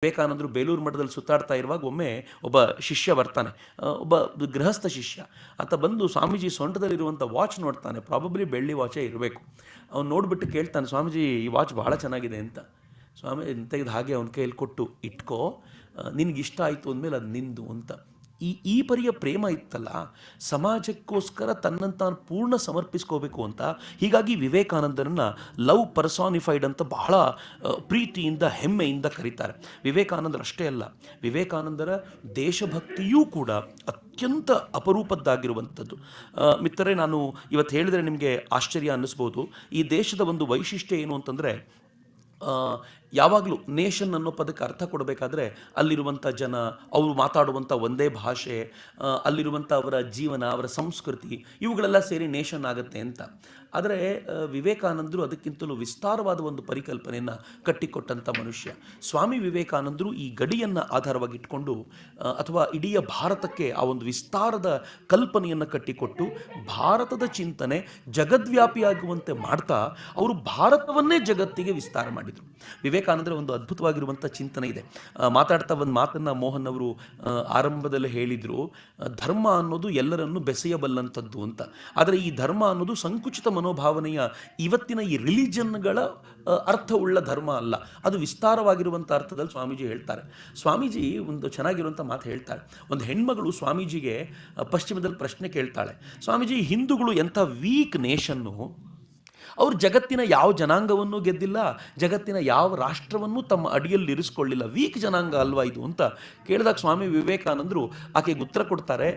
ವಿವೇಕಾನಂದರು ಬೇಲೂರು ಮಠದಲ್ಲಿ ಸುತ್ತಾಡ್ತಾ ಇರುವಾಗ ಒಮ್ಮೆ ಒಬ್ಬ ಶಿಷ್ಯ ಬರ್ತಾನೆ, ಒಬ್ಬ ಗೃಹಸ್ಥ ಶಿಷ್ಯ. ಆತ ಬಂದು ಸ್ವಾಮೀಜಿ ಸೊಂಟದಲ್ಲಿರುವಂಥ ವಾಚ್ ನೋಡ್ತಾನೆ, ಪ್ರಾಬಬ್ಲಿ ಬೆಳ್ಳಿ ವಾಚೇ ಇರಬೇಕು. ಅವ್ನು ನೋಡಿಬಿಟ್ಟು ಕೇಳ್ತಾನೆ, ಸ್ವಾಮೀಜಿ ಈ ವಾಚ್ ಭಾಳ ಚೆನ್ನಾಗಿದೆ ಅಂತ. ಸ್ವಾಮಿ ತೆಗೆದು ಹಾಗೆ ಅವನ ಕೈಯಲ್ಲಿ ಕೊಟ್ಟು, ಇಟ್ಕೋ, ನಿನಗಿಷ್ಟ ಆಯಿತು ಅಂದಮೇಲೆ ಅದು ನಿಂದು ಅಂತ. ಈ ಪರಿಯ ಪ್ರೇಮ ಇತ್ತಲ್ಲ, ಸಮಾಜಕ್ಕೋಸ್ಕರ ತನ್ನನ್ನು ತಾನು ಪೂರ್ಣ ಸಮರ್ಪಿಸ್ಕೋಬೇಕು ಅಂತ. ಹೀಗಾಗಿ ವಿವೇಕಾನಂದರನ್ನು ಲವ್ ಪರ್ಸಾನಿಫೈಡ್ ಅಂತ ಬಹಳ ಪ್ರೀತಿಯಿಂದ ಹೆಮ್ಮೆಯಿಂದ ಕರೀತಾರೆ. ವಿವೇಕಾನಂದರು ಅಷ್ಟೇ ಅಲ್ಲ, ವಿವೇಕಾನಂದರ ದೇಶಭಕ್ತಿಯೂ ಕೂಡ ಅತ್ಯಂತ ಅಪರೂಪದ್ದಾಗಿರುವಂಥದ್ದು. ಮಿತ್ರರೇ, ನಾನು ಇವತ್ತು ಹೇಳಿದರೆ ನಿಮಗೆ ಆಶ್ಚರ್ಯ ಅನ್ನಿಸ್ಬೋದು. ಈ ದೇಶದ ಒಂದು ವೈಶಿಷ್ಟ್ಯ ಏನು ಅಂತಂದರೆ, ಯಾವಾಗಲೂ ನೇಷನ್ ಅನ್ನೋ ಪದಕ್ಕೆ ಅರ್ಥ ಕೊಡಬೇಕಾದ್ರೆ ಅಲ್ಲಿರುವಂಥ ಜನ, ಅವರು ಮಾತಾಡುವಂಥ ಒಂದೇ ಭಾಷೆ, ಅಲ್ಲಿರುವಂಥ ಅವರ ಜೀವನ, ಅವರ ಸಂಸ್ಕೃತಿ, ಇವುಗಳೆಲ್ಲ ಸೇರಿ ನೇಷನ್ ಆಗುತ್ತೆ ಅಂತ. ಆದರೆ ವಿವೇಕಾನಂದರು ಅದಕ್ಕಿಂತಲೂ ವಿಸ್ತಾರವಾದ ಒಂದು ಪರಿಕಲ್ಪನೆಯನ್ನು ಕಟ್ಟಿಕೊಟ್ಟಂಥ ಮನುಷ್ಯ. ಸ್ವಾಮಿ ವಿವೇಕಾನಂದರು ಈ ಗಡಿಯನ್ನು ಆಧಾರವಾಗಿಟ್ಕೊಂಡು ಅಥವಾ ಇಡೀ ಭಾರತಕ್ಕೆ ಆ ಒಂದು ವಿಸ್ತಾರದ ಕಲ್ಪನೆಯನ್ನು ಕಟ್ಟಿಕೊಟ್ಟು ಭಾರತದ ಚಿಂತನೆ ಜಗದ್ವ್ಯಾಪಿಯಾಗುವಂತೆ ಮಾಡ್ತಾ ಅವರು ಭಾರತವನ್ನೇ ಜಗತ್ತಿಗೆ ವಿಸ್ತಾರ ಮಾಡಿದರು. ವಿವೇಕಾನಂದರ ಒಂದು ಅದ್ಭುತವಾಗಿರುವಂಥ ಚಿಂತನೆ ಇದೆ. ಮಾತಾಡ್ತಾ ಒಂದು ಮಾತನ್ನು ಮೋಹನ್ ಅವರು ಆರಂಭದಲ್ಲಿ ಹೇಳಿದರು, ಧರ್ಮ ಅನ್ನೋದು ಎಲ್ಲರನ್ನು ಬೆಸೆಯಬಲ್ಲಂಥದ್ದು ಅಂತ. ಆದರೆ ಈ ಧರ್ಮ ಅನ್ನೋದು ಸಂಕುಚಿತ ಮನೋಭಾವನೆಯ ಇವತ್ತಿನ ಈ ರಿಲಿಜನ್ಗಳ ಅರ್ಥವುಳ್ಳ ಧರ್ಮ ಅಲ್ಲ, ಅದು ವಿಸ್ತಾರವಾಗಿರುವಂಥ ಅರ್ಥದಲ್ಲಿ ಸ್ವಾಮೀಜಿ ಹೇಳ್ತಾರೆ. ಸ್ವಾಮೀಜಿ ಒಂದು ಚೆನ್ನಾಗಿರುವಂಥ ಮಾತು ಹೇಳ್ತಾರೆ. ಒಂದು ಹೆಣ್ಮಗಳು ಸ್ವಾಮೀಜಿಗೆ ಪಶ್ಚಿಮದಲ್ಲಿ ಪ್ರಶ್ನೆ ಕೇಳ್ತಾಳೆ, ಸ್ವಾಮೀಜಿ ಹಿಂದೂಗಳು ಎಂಥ ವೀಕ್ ನೇಷನ್ನು, ಅವರು ಜಗತ್ತಿನ ಯಾವ ಜನಾಂಗವನ್ನು ಗೆದ್ದಿಲ್ಲ, ಜಗತ್ತಿನ ಯಾವ ರಾಷ್ಟ್ರವನ್ನು ತಮ್ಮ ಅಡಿಯಲ್ಲಿ ಇರಿಸ್ಕೊಳ್ಳಿಲ್ಲ, ವೀಕ್ ಜನಾಂಗ ಅಲ್ವಾ ಇದು ಅಂತ ಕೇಳಿದಾಗ ಸ್ವಾಮಿ ವಿವೇಕಾನಂದರು ಆಕೆಗೆ ಉತ್ತರ ಕೊಡ್ತಾರೆ,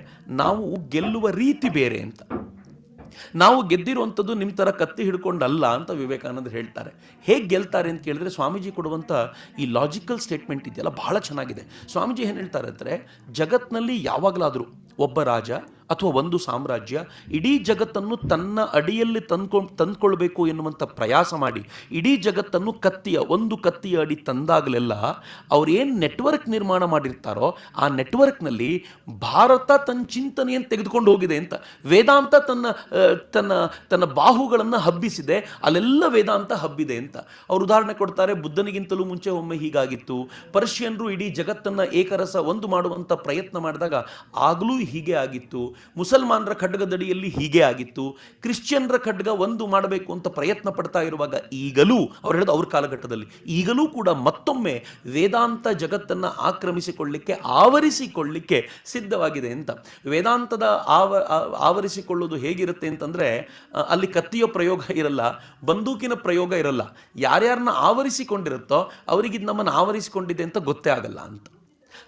ನಾವು ಗೆಲ್ಲುವ ರೀತಿ ಬೇರೆ ಅಂತ. ನಾವು ಗೆದ್ದಿರುವಂಥದ್ದು ನಿಮ್ಮ ಥರ ಕತ್ತಿ ಹಿಡ್ಕೊಂಡಲ್ಲ ಅಂತ ವಿವೇಕಾನಂದರು ಹೇಳ್ತಾರೆ. ಹೇಗೆ ಗೆಲ್ತಾರೆ ಅಂತ ಕೇಳಿದ್ರೆ ಸ್ವಾಮೀಜಿ ಕೊಡುವಂಥ ಈ ಲಾಜಿಕಲ್ ಸ್ಟೇಟ್ಮೆಂಟ್ ಇದೆಯಲ್ಲ ಬಹಳ ಚೆನ್ನಾಗಿದೆ. ಸ್ವಾಮೀಜಿ ಏನು ಹೇಳ್ತಾರೆ ಅಂದರೆ, ಜಗತ್ತಿನಲ್ಲಿ ಯಾವಾಗಲಾದರೂ ಒಬ್ಬ ರಾಜ ಅಥವಾ ಒಂದು ಸಾಮ್ರಾಜ್ಯ ಇಡೀ ಜಗತ್ತನ್ನು ತನ್ನ ಅಡಿಯಲ್ಲಿ ತಂದ್ಕೊಳ್ಬೇಕು ಎನ್ನುವಂಥ ಪ್ರಯಾಸ ಮಾಡಿ ಇಡೀ ಜಗತ್ತನ್ನು ಒಂದು ಕತ್ತಿಯ ಅಡಿ ತಂದಾಗಲೆಲ್ಲ ಅವ್ರೇನು ನೆಟ್ವರ್ಕ್ ನಿರ್ಮಾಣ ಮಾಡಿರ್ತಾರೋ ಆ ನೆಟ್ವರ್ಕ್ನಲ್ಲಿ ಭಾರತ ತನ್ನ ಚಿಂತನೆಯನ್ನು ತೆಗೆದುಕೊಂಡು ಹೋಗಿದೆ ಅಂತ. ವೇದಾಂತ ತನ್ನ ತನ್ನ ತನ್ನ ಬಾಹುಗಳನ್ನು ಹಬ್ಬಿಸಿದೆ, ಅಲ್ಲೆಲ್ಲ ವೇದಾಂತ ಹಬ್ಬಿದೆ ಅಂತ ಅವರು ಉದಾಹರಣೆ ಕೊಡ್ತಾರೆ. ಬುದ್ಧನಿಗಿಂತಲೂ ಮುಂಚೆ ಒಮ್ಮೆ ಹೀಗಾಗಿತ್ತು, ಪರ್ಷಿಯನ್ರು ಇಡೀ ಜಗತ್ತನ್ನು ಏಕರಸ ಒಂದು ಮಾಡುವಂಥ ಪ್ರಯತ್ನ ಮಾಡಿದಾಗ ಆಗಲೂ ಹೀಗೆ ಆಗಿತ್ತು, ಮುಸಲ್ಮಾನರ ಖಡ್ಗದಡಿಯಲ್ಲಿ ಹೀಗೆ ಆಗಿತ್ತು, ಕ್ರಿಶ್ಚಿಯನ್ರ ಖಡ್ಗ ಒಂದು ಮಾಡಬೇಕು ಅಂತ ಪ್ರಯತ್ನ ಪಡ್ತಾ ಇರುವಾಗ ಈಗಲೂ ಅವ್ರು ಹೇಳೋದು ಅವ್ರ ಕಾಲಘಟ್ಟದಲ್ಲಿ ಈಗಲೂ ಕೂಡ ಮತ್ತೊಮ್ಮೆ ವೇದಾಂತ ಜಗತ್ತನ್ನು ಆವರಿಸಿಕೊಳ್ಳಿಕ್ಕೆ ಸಿದ್ಧವಾಗಿದೆ ಅಂತ. ವೇದಾಂತದ ಆವರಿಸಿಕೊಳ್ಳೋದು ಹೇಗಿರುತ್ತೆ ಅಂತಂದರೆ, ಅಲ್ಲಿ ಕತ್ತಿಯ ಪ್ರಯೋಗ ಇರಲ್ಲ, ಬಂದೂಕಿನ ಪ್ರಯೋಗ ಇರಲ್ಲ. ಯಾರ್ಯಾರನ್ನ ಆವರಿಸಿಕೊಂಡಿರುತ್ತೋ ಅವರಿಗೆ ಇದು ನಮ್ಮನ್ನು ಆವರಿಸಿಕೊಂಡಿದೆ ಅಂತ ಗೊತ್ತೇ ಆಗಲ್ಲ ಅಂತ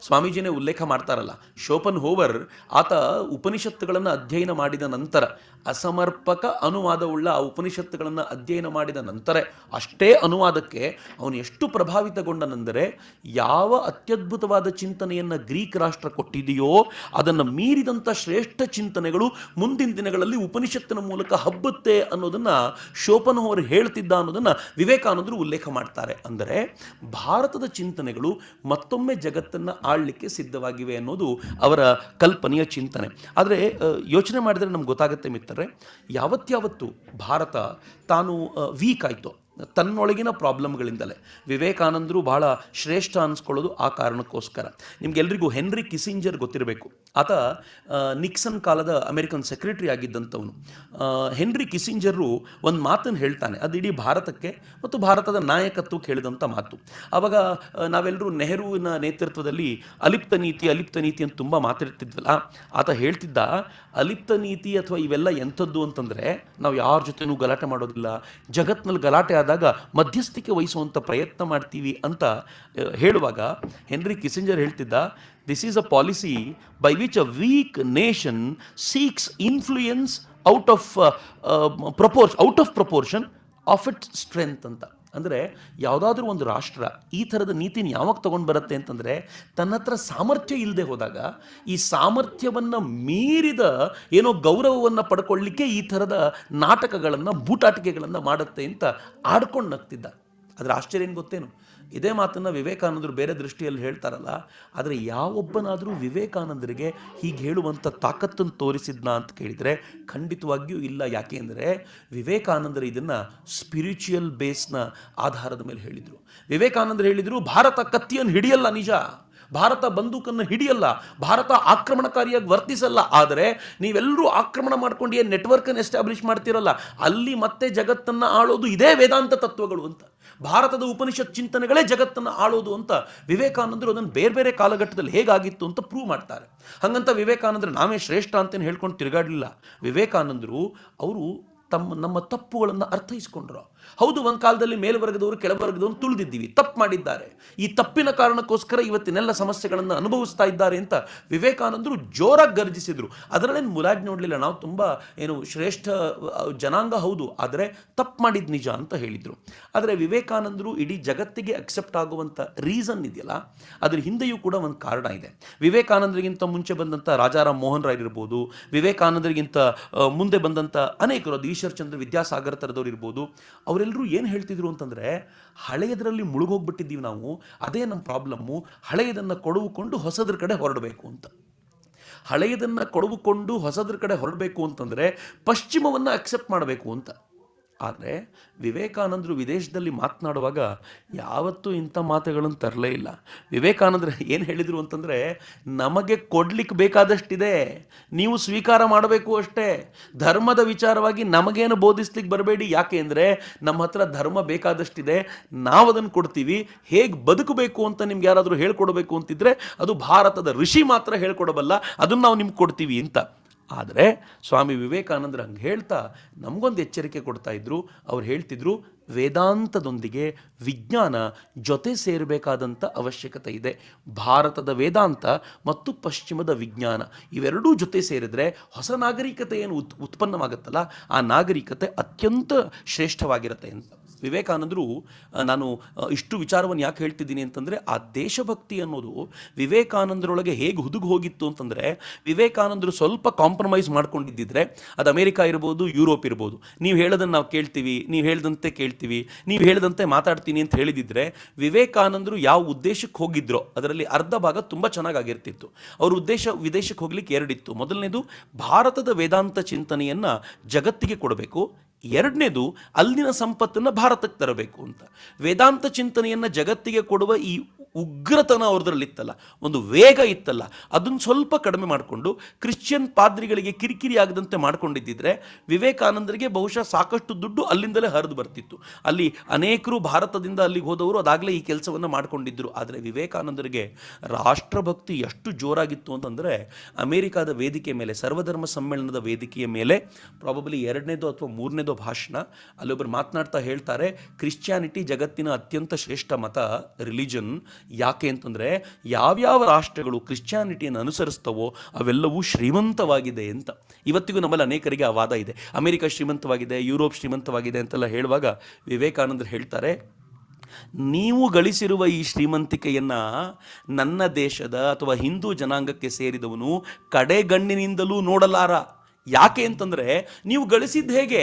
ಸ್ವಾಮೀಜಿನೇ ಉಲ್ಲೇಖ ಮಾಡ್ತಾರಲ್ಲ. ಶೋಪನ್ ಹೋವರ್ ಆತ ಉಪನಿಷತ್ತುಗಳನ್ನು ಅಧ್ಯಯನ ಮಾಡಿದ ನಂತರ, ಅಸಮರ್ಪಕ ಅನುವಾದವುಳ್ಳ ಆ ಉಪನಿಷತ್ತುಗಳನ್ನು ಅಧ್ಯಯನ ಮಾಡಿದ ನಂತರ ಅಷ್ಟೇ ಅನುವಾದಕ್ಕೆ ಅವನು ಎಷ್ಟು ಪ್ರಭಾವಿತಗೊಂಡನೆಂದರೆ, ಯಾವ ಅತ್ಯದ್ಭುತವಾದ ಚಿಂತನೆಯನ್ನು ಗ್ರೀಕ್ ರಾಷ್ಟ್ರ ಕೊಟ್ಟಿದೆಯೋ ಅದನ್ನು ಮೀರಿದಂಥ ಶ್ರೇಷ್ಠ ಚಿಂತನೆಗಳು ಮುಂದಿನ ದಿನಗಳಲ್ಲಿ ಉಪನಿಷತ್ತಿನ ಮೂಲಕ ಹಬ್ಬುತ್ತೆ ಅನ್ನೋದನ್ನು ಶೋಪನ್ ಹೋವರ್ ಹೇಳ್ತಿದ್ದ ಅನ್ನೋದನ್ನು ವಿವೇಕಾನಂದರು ಉಲ್ಲೇಖ ಮಾಡ್ತಾರೆ. ಅಂದರೆ ಭಾರತದ ಚಿಂತನೆಗಳು ಮತ್ತೊಮ್ಮೆ ಜಗತ್ತನ್ನು ಆಳಲಿಕ್ಕೆ ಸಿದ್ಧವಾಗಿವೆ ಅನ್ನೋದು ಅವರ ಕಲ್ಪನೆಯ ಚಿಂತನೆ. ಆದರೆ ಯೋಚನೆ ಮಾಡಿದರೆ ನಮ್ಗೆ ಗೊತ್ತಾಗುತ್ತೆ ಮಿತ್ರರೇ, ಯಾವತ್ತು ಭಾರತ ತಾನು ವೀಕ್ ಆಯಿತು ತನ್ನೊಳಗಿನ ಪ್ರಾಬ್ಲಮ್ಗಳಿಂದಲೇ, ವಿವೇಕಾನಂದರು ಬಹಳ ಶ್ರೇಷ್ಠ ಅನಿಸ್ಕೊಳ್ಳೋದು ಆ ಕಾರಣಕ್ಕೋಸ್ಕರ. ನಿಮಗೆಲ್ಲರಿಗೂ ಹೆನ್ರಿ ಕಿಸಿಂಜರ್ ಗೊತ್ತಿರಬೇಕು. ಆತ ನಿಕ್ಸನ್ ಕಾಲದ ಅಮೆರಿಕನ್ ಸೆಕ್ರೆಟರಿ ಆಗಿದ್ದಂಥವನು. ಹೆನ್ರಿ ಕಿಸಿಂಜರು ಒಂದು ಮಾತನ್ನು ಹೇಳ್ತಾನೆ, ಅದು ಇಡೀ ಭಾರತಕ್ಕೆ ಮತ್ತು ಭಾರತದ ನಾಯಕತ್ವಕ್ಕೆ ಹೇಳಿದಂಥ ಮಾತು. ಆವಾಗ ನಾವೆಲ್ಲರೂ ನೆಹರುವಿನ ನೇತೃತ್ವದಲ್ಲಿ ಅಲಿಪ್ತ ನೀತಿ ಅಂತ ತುಂಬ ಮಾತಾಡ್ತಿದ್ವಲ್ಲ. ಆತ ಹೇಳ್ತಿದ್ದ, ಅಲಿಪ್ತ ನೀತಿ ಅಥವಾ ಇವೆಲ್ಲ ಎಂಥದ್ದು ಅಂತಂದರೆ, ನಾವು ಯಾರ ಜೊತೆನೂ ಗಲಾಟೆ ಮಾಡೋದಿಲ್ಲ, ಜಗತ್ತಿನಲ್ಲಿ ಗಲಾಟೆ ಆದಾಗ ಮಧ್ಯಸ್ಥಿಕೆ ವಹಿಸುವಂಥ ಪ್ರಯತ್ನ ಮಾಡ್ತೀವಿ ಅಂತ ಹೇಳುವಾಗ ಹೆನ್ರಿ ಕಿಸಿಂಜರ್ ಹೇಳ್ತಿದ್ದ, this is a policy by which a weak nation seeks influence out of proportion of its strength ಅಂತ. ಅಂದರೆ ಯಾವುದಾದ್ರೂ ಒಂದು ರಾಷ್ಟ್ರ ಈ ಥರದ ನೀತಿನ ಯಾವಾಗ ತೊಗೊಂಡು ಬರುತ್ತೆ ಅಂತಂದರೆ, ತನ್ನ ಹತ್ರ ಸಾಮರ್ಥ್ಯ ಇಲ್ಲದೆ ಹೋದಾಗ ಈ ಸಾಮರ್ಥ್ಯವನ್ನು ಮೀರಿದ ಏನೋ ಗೌರವವನ್ನು ಪಡ್ಕೊಳ್ಳಿಕ್ಕೆ ಈ ಥರದ ನಾಟಕಗಳನ್ನು ಬೂಟಾಟಿಕೆಗಳನ್ನು ಮಾಡುತ್ತೆ ಅಂತ ಆಡ್ಕೊಂಡು ನಗ್ತಿದ್ದ. ಆದರೆ ಆಶ್ಚರ್ಯ ಏನು ಗೊತ್ತೇನು, ಇದೇ ಮಾತನ್ನು ವಿವೇಕಾನಂದರು ಬೇರೆ ದೃಷ್ಟಿಯಲ್ಲಿ ಹೇಳ್ತಾರಲ್ಲ, ಆದರೆ ಯಾವೊಬ್ಬನಾದರೂ ವಿವೇಕಾನಂದರಿಗೆ ಹೀಗೆ ಹೇಳುವಂಥ ತಾಕತ್ತನ್ನು ತೋರಿಸಿದ್ನಾ ಅಂತ ಕೇಳಿದರೆ ಖಂಡಿತವಾಗಿಯೂ ಇಲ್ಲ. ಯಾಕೆ ಅಂದರೆ ವಿವೇಕಾನಂದರು ಇದನ್ನು ಸ್ಪಿರಿಚುವಲ್ ಬೇಸ್ನ ಆಧಾರದ ಮೇಲೆ ಹೇಳಿದರು. ವಿವೇಕಾನಂದರು ಹೇಳಿದರು, ಭಾರತ ಕತ್ತಿಯನ್ನು ಹಿಡಿಯಲ್ಲ, ನಿಜ, ಭಾರತ ಬಂದೂಕನ್ನು ಹಿಡಿಯಲ್ಲ, ಭಾರತ ಆಕ್ರಮಣಕಾರಿಯಾಗಿ ವರ್ತಿಸಲ್ಲ, ಆದರೆ ನೀವೆಲ್ಲರೂ ಆಕ್ರಮಣ ಮಾಡ್ಕೊಂಡು ಏನು ನೆಟ್ವರ್ಕನ್ನು ಎಸ್ಟಾಬ್ಲಿಷ್ ಮಾಡ್ತಿರಲ್ಲ, ಅಲ್ಲಿ ಮತ್ತೆ ಜಗತ್ತನ್ನು ಆಳೋದು ಇದೇ ವೇದಾಂತ ತತ್ವಗಳು ಅಂತ, ಭಾರತದ ಉಪನಿಷತ್ ಚಿಂತನೆಗಳೇ ಜಗತ್ತನ್ನು ಆಳೋದು ಅಂತ ವಿವೇಕಾನಂದರು ಅದನ್ನು ಬೇರೆ ಬೇರೆ ಕಾಲಘಟ್ಟದಲ್ಲಿ ಹೇಗಾಗಿತ್ತು ಅಂತ ಪ್ರೂವ್ ಮಾಡ್ತಾರೆ. ಹಾಗಂತ ವಿವೇಕಾನಂದರು ನಾವೇ ಶ್ರೇಷ್ಠ ಅಂತೇನು ಹೇಳ್ಕೊಂಡು ತಿರುಗಾಡಲಿಲ್ಲ. ವಿವೇಕಾನಂದರು ಅವರು ನಮ್ಮ ತಪ್ಪುಗಳನ್ನು ಅರ್ಥೈಸ್ಕೊಂಡ್ರು. ಹೌದು, ಒಂದು ಕಾಲದಲ್ಲಿ ಮೇಲ್ವರ್ಗದವರು ಕೆಳವರ್ಗದವರು ತುಳಿದಿದ್ದೀವಿ, ತಪ್ಪು ಮಾಡಿದ್ದಾರೆ, ಈ ತಪ್ಪಿನ ಕಾರಣಕ್ಕೋಸ್ಕರ ಇವತ್ತಿನೆಲ್ಲ ಸಮಸ್ಯೆಗಳನ್ನು ಅನುಭವಿಸ್ತಾ ಇದ್ದಾರೆ ಅಂತ ವಿವೇಕಾನಂದರು ಜೋರಾಗಿ ಗರ್ಜಿಸಿದ್ರು. ಅದರಲ್ಲೇನು ಮುಲಾಜ್ ನೋಡಲಿಲ್ಲ. ನಾವು ತುಂಬ ಶ್ರೇಷ್ಠ ಜನಾಂಗ ಹೌದು, ಆದರೆ ತಪ್ಪು ಮಾಡಿದ ನಿಜ ಅಂತ ಹೇಳಿದರು. ಆದರೆ ವಿವೇಕಾನಂದರು ಇಡೀ ಜಗತ್ತಿಗೆ ಅಕ್ಸೆಪ್ಟ್ ಆಗುವಂಥ ರೀಸನ್ ಇದೆಯಲ್ಲ, ಅದ್ರ ಹಿಂದೆಯೂ ಕೂಡ ಒಂದು ಕಾರಣ ಇದೆ. ವಿವೇಕಾನಂದರಿಗಿಂತ ಮುಂಚೆ ಬಂದಂಥ ರಾಜಾರಾಮ್ ಮೋಹನ್ ರಾಯ್ ಇರ್ಬೋದು, ವಿವೇಕಾನಂದರಿಗಿಂತ ಮುಂದೆ ಬಂದಂಥ ಅನೇಕರು, ಅದು ಈಶ್ವರಚಂದ್ರ ವಿದ್ಯಾಸಾಗರ ಥರದವ್ರು ಇರ್ಬೋದು, ಅವರೆಲ್ಲರೂ ಏನು ಹೇಳ್ತಿದ್ರು ಅಂತಂದರೆ, ಹಳೆಯದರಲ್ಲಿ ಮುಳುಗೋಗ್ಬಿಟ್ಟಿದ್ದೀವಿ ನಾವು, ಅದೇ ನಮ್ಮ ಪ್ರಾಬ್ಲಮ್ಮು, ಹಳೆಯದನ್ನು ಕೊಡುವುಕೊಂಡು ಹೊಸದ್ರ ಕಡೆ ಹೊರಡಬೇಕು ಅಂತ. ಹಳೆಯದನ್ನು ಕೊಡುವುಕೊಂಡು ಹೊಸದ್ರ ಕಡೆ ಹೊರಡಬೇಕು ಅಂತಂದರೆ ಪಶ್ಚಿಮವನ್ನು ಅಕ್ಸೆಪ್ಟ್ ಮಾಡಬೇಕು ಅಂತ. ಆದರೆ ವಿವೇಕಾನಂದರು ವಿದೇಶದಲ್ಲಿ ಮಾತನಾಡುವಾಗ ಯಾವತ್ತೂ ಇಂಥ ಮಾತುಗಳನ್ನು ತರಲೇ ಇಲ್ಲ. ವಿವೇಕಾನಂದರು ಏನು ಹೇಳಿದರು ಅಂತಂದರೆ, ನಮಗೆ ಕೊಡ್ಲಿಕ್ಕೆ ಬೇಕಾದಷ್ಟಿದೆ, ನೀವು ಸ್ವೀಕಾರ ಮಾಡಬೇಕು ಅಷ್ಟೇ, ಧರ್ಮದ ವಿಚಾರವಾಗಿ ನಮಗೇನು ಬೋಧಿಸ್ಲಿಕ್ಕೆ ಬರಬೇಡಿ. ಯಾಕೆ ಅಂದರೆ ನಮ್ಮ ಹತ್ರ ಧರ್ಮ ಬೇಕಾದಷ್ಟಿದೆ, ನಾವು ಅದನ್ನು ಕೊಡ್ತೀವಿ. ಹೇಗೆ ಬದುಕಬೇಕು ಅಂತ ನಿಮ್ಗೆ ಯಾರಾದರೂ ಹೇಳ್ಕೊಡ್ಬೇಕು ಅಂತಿದ್ರೆ ಅದು ಭಾರತದ ಋಷಿ ಮಾತ್ರ ಹೇಳ್ಕೊಡಬಲ್ಲ, ಅದನ್ನು ನಾವು ನಿಮ್ಗೆ ಕೊಡ್ತೀವಿ ಅಂತ. ಆದರೆ ಸ್ವಾಮಿ ವಿವೇಕಾನಂದರು ಹಂಗೆ ಹೇಳ್ತಾ ನಮಗೊಂದು ಎಚ್ಚರಿಕೆ ಕೊಡ್ತಾ ಇದ್ರು. ಅವ್ರು ಹೇಳ್ತಿದ್ರು, ವೇದಾಂತದೊಂದಿಗೆ ವಿಜ್ಞಾನ ಜೊತೆ ಸೇರಬೇಕಾದಂಥ ಅವಶ್ಯಕತೆ ಇದೆ. ಭಾರತದ ವೇದಾಂತ ಮತ್ತು ಪಶ್ಚಿಮದ ವಿಜ್ಞಾನ ಇವೆರಡೂ ಜೊತೆ ಸೇರಿದರೆ ಹೊಸ ನಾಗರಿಕತೆ ಏನು ಉತ್ಪನ್ನವಾಗುತ್ತಲ್ಲ, ಆ ನಾಗರಿಕತೆ ಅತ್ಯಂತ ಶ್ರೇಷ್ಠವಾಗಿರುತ್ತೆ ಅಂತ ವಿವೇಕಾನಂದರು. ನಾನು ಇಷ್ಟು ವಿಚಾರವನ್ನು ಯಾಕೆ ಹೇಳ್ತಿದ್ದೀನಿ ಅಂತಂದರೆ, ಆ ದೇಶಭಕ್ತಿ ಅನ್ನೋದು ವಿವೇಕಾನಂದರೊಳಗೆ ಹೇಗೆ ಹುದುಗು ಹೋಗಿತ್ತು ಅಂತಂದರೆ, ವಿವೇಕಾನಂದರು ಸ್ವಲ್ಪ ಕಾಂಪ್ರಮೈಸ್ ಮಾಡ್ಕೊಂಡಿದ್ದಿದ್ರೆ ಅದು ಅಮೇರಿಕಾ ಇರ್ಬೋದು, ಯುರೋಪ್ ಇರ್ಬೋದು, ನೀವು ಹೇಳೋದನ್ನು ನಾವು ಕೇಳ್ತೀವಿ, ನೀವು ಹೇಳಿದಂತೆ ಕೇಳ್ತೀವಿ, ನೀವು ಹೇಳಿದಂತೆ ಮಾತಾಡ್ತೀನಿ ಅಂತ ಹೇಳಿದಿದ್ರೆ, ವಿವೇಕಾನಂದರು ಯಾವ ಉದ್ದೇಶಕ್ಕೆ ಹೋಗಿದ್ರೋ ಅದರಲ್ಲಿ ಅರ್ಧ ಭಾಗ ತುಂಬ ಚೆನ್ನಾಗಿರ್ತಿತ್ತು. ಅವ್ರ ಉದ್ದೇಶ ವಿದೇಶಕ್ಕೆ ಹೋಗ್ಲಿಕ್ಕೆ ಎರಡಿತ್ತು. ಮೊದಲನೇದು, ಭಾರತದ ವೇದಾಂತ ಚಿಂತನೆಯನ್ನು ಜಗತ್ತಿಗೆ ಕೊಡಬೇಕು. ಎರಡನೇದು, ಅಲ್ಲಿನ ಸಂಪತ್ತನ್ನು ಭಾರತಕ್ಕೆ ತರಬೇಕು ಅಂತ. ವೇದಾಂತ ಚಿಂತನೆಯನ್ನು ಜಗತ್ತಿಗೆ ಕೊಡುವ ಈ ಉಗ್ರತನ ಅವ್ರದ್ರಲ್ಲಿತ್ತಲ್ಲ, ಒಂದು ವೇಗ ಇತ್ತಲ್ಲ, ಅದನ್ನು ಸ್ವಲ್ಪ ಕಡಿಮೆ ಮಾಡಿಕೊಂಡು ಕ್ರಿಶ್ಚಿಯನ್ ಪಾದ್ರಿಗಳಿಗೆ ಕಿರಿಕಿರಿ ಆಗದಂತೆ ಮಾಡ್ಕೊಂಡಿದ್ದಿದ್ರೆ ವಿವೇಕಾನಂದರಿಗೆ ಬಹುಶಃ ಸಾಕಷ್ಟು ದುಡ್ಡು ಅಲ್ಲಿಂದಲೇ ಹರಿದು ಬರ್ತಿತ್ತು. ಅಲ್ಲಿ ಅನೇಕರು ಭಾರತದಿಂದ ಅಲ್ಲಿಗೆ ಹೋದವರು ಅದಾಗಲೇ ಈ ಕೆಲಸವನ್ನು ಮಾಡ್ಕೊಂಡಿದ್ದರು. ಆದರೆ ವಿವೇಕಾನಂದರಿಗೆ ರಾಷ್ಟ್ರಭಕ್ತಿ ಎಷ್ಟು ಜೋರಾಗಿತ್ತು ಅಂತಂದರೆ, ಅಮೇರಿಕಾದ ವೇದಿಕೆ ಮೇಲೆ, ಸರ್ವಧರ್ಮ ಸಮ್ಮೇಳನದ ವೇದಿಕೆಯ ಮೇಲೆ ಪ್ರಾಬಬ್ಲಿ ಎರಡನೇದು ಅಥವಾ ಮೂರನೇದು ಭಾಷಣ, ಅಲ್ಲೊಬ್ಬರು ಮಾತನಾಡ್ತಾ ಹೇಳ್ತಾರೆ, ಕ್ರಿಶ್ಚಿಯಾನಿಟಿ ಜಗತ್ತಿನ ಅತ್ಯಂತ ಶ್ರೇಷ್ಠ ಮತ, ರಿಲಿಜನ್. ಯಾಕೆ ಅಂತಂದರೆ ಯಾವ್ಯಾವ ರಾಷ್ಟ್ರಗಳು ಕ್ರಿಶ್ಚಿಯಾನಿಟಿಯನ್ನು ಅನುಸರಿಸ್ತವೋ ಅವೆಲ್ಲವೂ ಶ್ರೀಮಂತವಾಗಿದೆ ಅಂತ. ಇವತ್ತಿಗೂ ನಮ್ಮಲ್ಲಿ ಅನೇಕರಿಗೆ ಆ ವಾದ ಇದೆ, ಅಮೆರಿಕ ಶ್ರೀಮಂತವಾಗಿದೆ, ಯುರೋಪ್ ಶ್ರೀಮಂತವಾಗಿದೆ ಅಂತೆಲ್ಲ ಹೇಳುವಾಗ ವಿವೇಕಾನಂದರು ಹೇಳ್ತಾರೆ, ನೀವು ಗಳಿಸಿರುವ ಈ ಶ್ರೀಮಂತಿಕೆಯನ್ನು ನನ್ನ ದೇಶದ ಅಥವಾ ಹಿಂದೂ ಜನಾಂಗಕ್ಕೆ ಸೇರಿದವನು ಕಡೆಗಣ್ಣಿನಿಂದಲೂ ನೋಡಲಾರ. ಯಾಕೆ ಅಂತಂದರೆ ನೀವು ಗಳಿಸಿದ್ದು ಹೇಗೆ?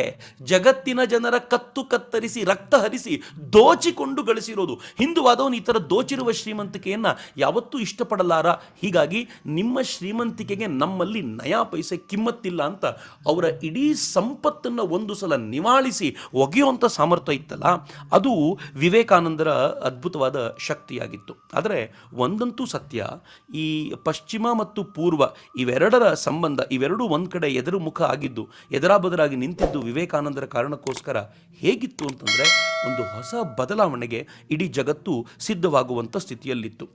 ಜಗತ್ತಿನ ಜನರ ಕತ್ತು ಕತ್ತರಿಸಿ ರಕ್ತ ಹರಿಸಿ ದೋಚಿಕೊಂಡು ಗಳಿಸಿರೋದು. ಹಿಂದುವಾದವನು ಈ ಥರ ದೋಚಿರುವ ಶ್ರೀಮಂತಿಕೆಯನ್ನು ಯಾವತ್ತೂ ಇಷ್ಟಪಡಲಾರ. ಹೀಗಾಗಿ ನಿಮ್ಮ ಶ್ರೀಮಂತಿಕೆಗೆ ನಮ್ಮಲ್ಲಿ ನಯಾ ಪೈಸೆ ಕಿಮ್ಮತ್ತಿಲ್ಲ ಅಂತ ಅವರ ಇಡೀ ಸಂಪತ್ತನ್ನು ಒಂದು ಸಲ ನಿವಾಳಿಸಿ ಒಗೆಯುವಂಥ ಸಾಮರ್ಥ್ಯ ಇತ್ತಲ್ಲ, ಅದು ವಿವೇಕಾನಂದರ ಅದ್ಭುತವಾದ ಶಕ್ತಿಯಾಗಿತ್ತು. ಆದರೆ ಒಂದಂತೂ ಸತ್ಯ, ಈ ಪಶ್ಚಿಮ ಮತ್ತು ಪೂರ್ವ ಇವೆರಡರ ಸಂಬಂಧ, ಇವೆರಡೂ ಒಂದು ಕಡೆ ಮುಖ ಆಗಿದ್ದು, ಎದುರಾಬದರಾಗಿ ನಿಂತಿದ್ದು ವಿವೇಕಾನಂದರ ಕಾರಣಕ್ಕೋಸ್ಕರ ಹೇಗಿತ್ತು ಅಂತಂದರೆ, ಒಂದು ಹೊಸ ಬದಲಾವಣೆಗೆ ಇಡೀ ಜಗತ್ತು ಸಿದ್ಧವಾಗುವಂಥ ಸ್ಥಿತಿಯಲ್ಲಿತ್ತು.